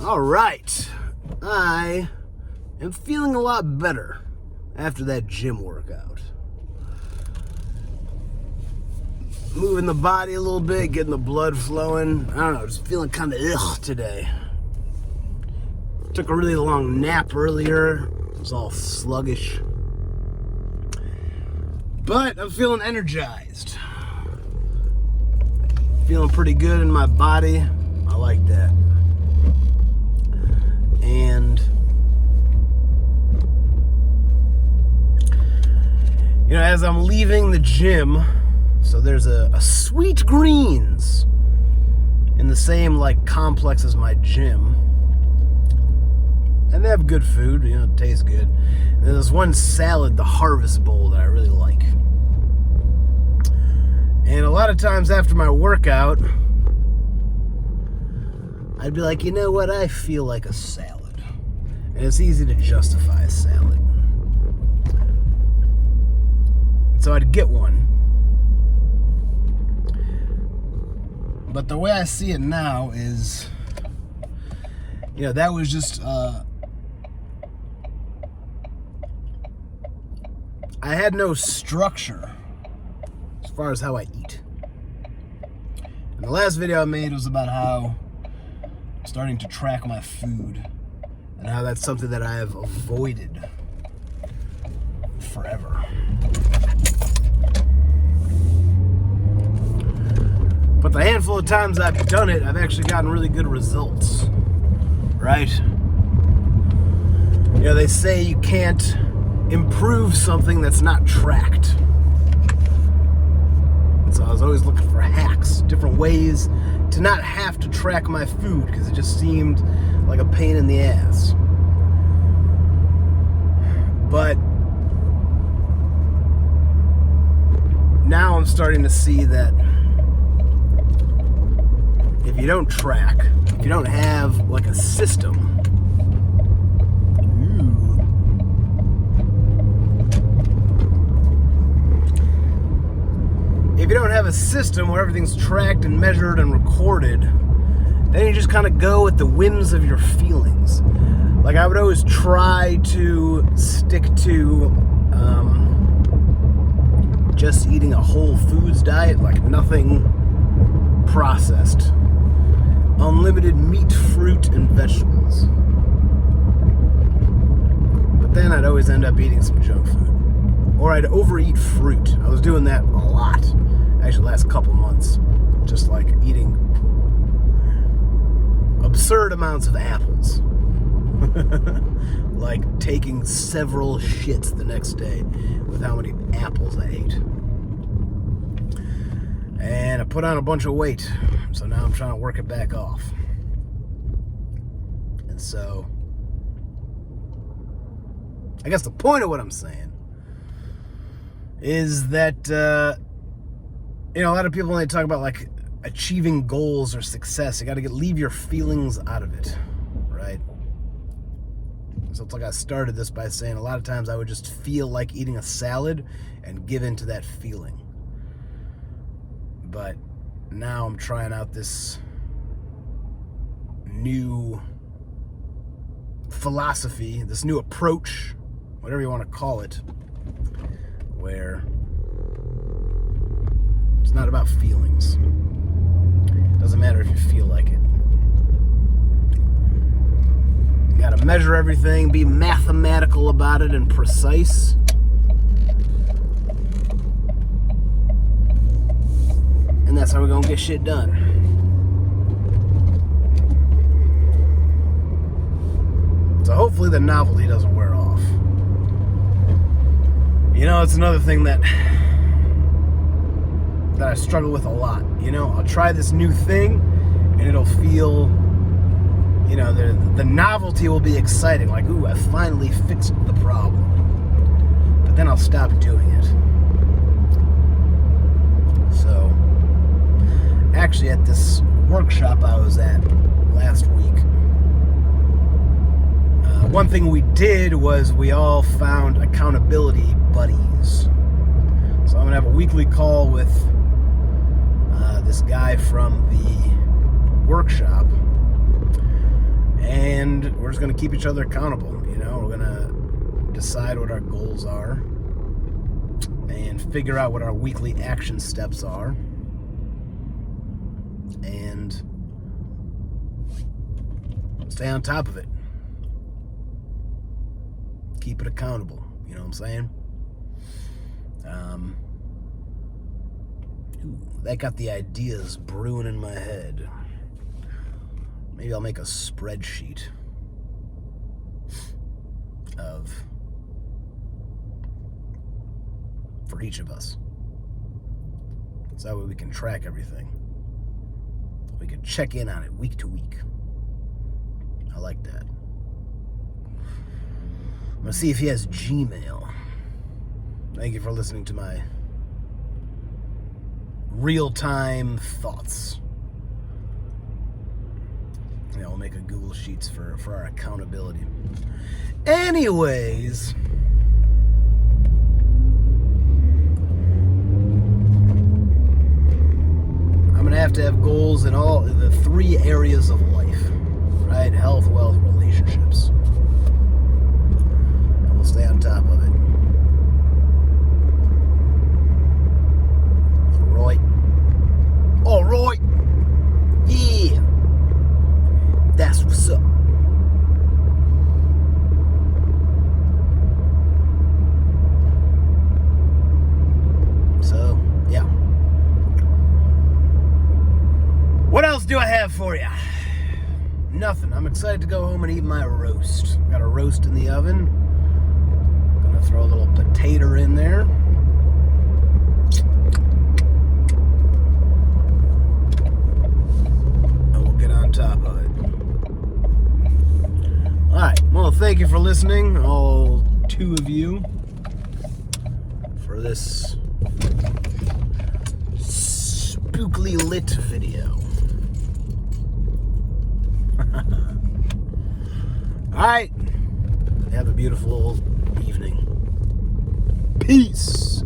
All right, I am feeling a lot better after that gym workout. Moving the body a little bit, getting the blood flowing. I don't know, just feeling kind of ugh today. Took a really long nap earlier. It was all sluggish. But I'm feeling energized. Feeling pretty good in my body. I like that. And you know, as I'm leaving the gym, so there's a Sweet Greens in the same like complex as my gym. And they have good food, you know, it tastes good. And there's one salad, the Harvest Bowl, that I really like. And a lot of times after my workout, I'd be like, you know what, I feel like a salad. And it's easy to justify a salad. So I'd get one. But the way I see it now is, you know, that was just, I had no structure as far as how I eat. And the last video I made was about how I'm starting to track my food and how that's something that I have avoided forever. But the handful of times I've done it, I've actually gotten really good results, right? You know, they say you can't improve something that's not tracked. And so I was always looking for hacks, different ways to not have to track my food, because it just seemed like a pain in the ass. But now I'm starting to see that if you don't track, if you don't have like a system, if you don't have a system where everything's tracked and measured and recorded, then you just kind of go with the whims of your feelings. Like I would always try to stick to just eating a whole foods diet, like nothing processed. Unlimited meat, fruit, and vegetables. But then I'd always end up eating some junk food. Or I'd overeat fruit. I was doing that a lot. Actually, the last couple months. Just like eating absurd amounts of apples. Like taking several shits the next day with how many apples I ate. And I put on a bunch of weight. So now I'm trying to work it back off. And so, I guess the point of what I'm saying is that, you know, a lot of people, when they talk about like achieving goals or success, you got to leave your feelings out of it, right? So it's like I started this by saying a lot of times I would just feel like eating a salad and give in to that feeling. But now I'm trying out this new philosophy, this new approach, whatever you want to call it, where it's not about feelings. It doesn't matter if you feel like it. You gotta measure everything, be mathematical about it and precise. And that's how we're gonna get shit done. So hopefully the novelty doesn't wear off. You know, it's another thing that I struggle with a lot. You know, I'll try this new thing and it'll feel, you know, the novelty will be exciting. Like, ooh, I finally fixed the problem. But then I'll stop doing it. So, actually at this workshop I was at last week, one thing we did was we all found accountability buddies. So I'm gonna have a weekly call with this guy from the workshop, and and we're just going to keep each other accountable. We're going to decide what our goals are and figure out what our weekly action steps are, and stay on top of it. Keep it accountable. You know what I'm saying? That got the ideas brewing in my head. Maybe I'll make a spreadsheet for each of us. So that way we can track everything. We can check in on it week to week. I like that. I'm going to see if he has Gmail. Thank you for listening to my real-time thoughts. We'll make a Google Sheets for our accountability. Anyways, I'm going to have goals in all the 3 areas of life, right? Health, wealth, relationships. And we'll stay on top of it. Roy. All right. Yeah. That's what's up. So, yeah. What else do I have for you? Nothing. I'm excited to go home and eat my roast. Got a roast in the oven. Gonna throw a little potato in there. And we'll get on top of it. Alright, well, thank you for listening, all 2 of you, for this spookily lit video. Alright, have a beautiful evening. Peace.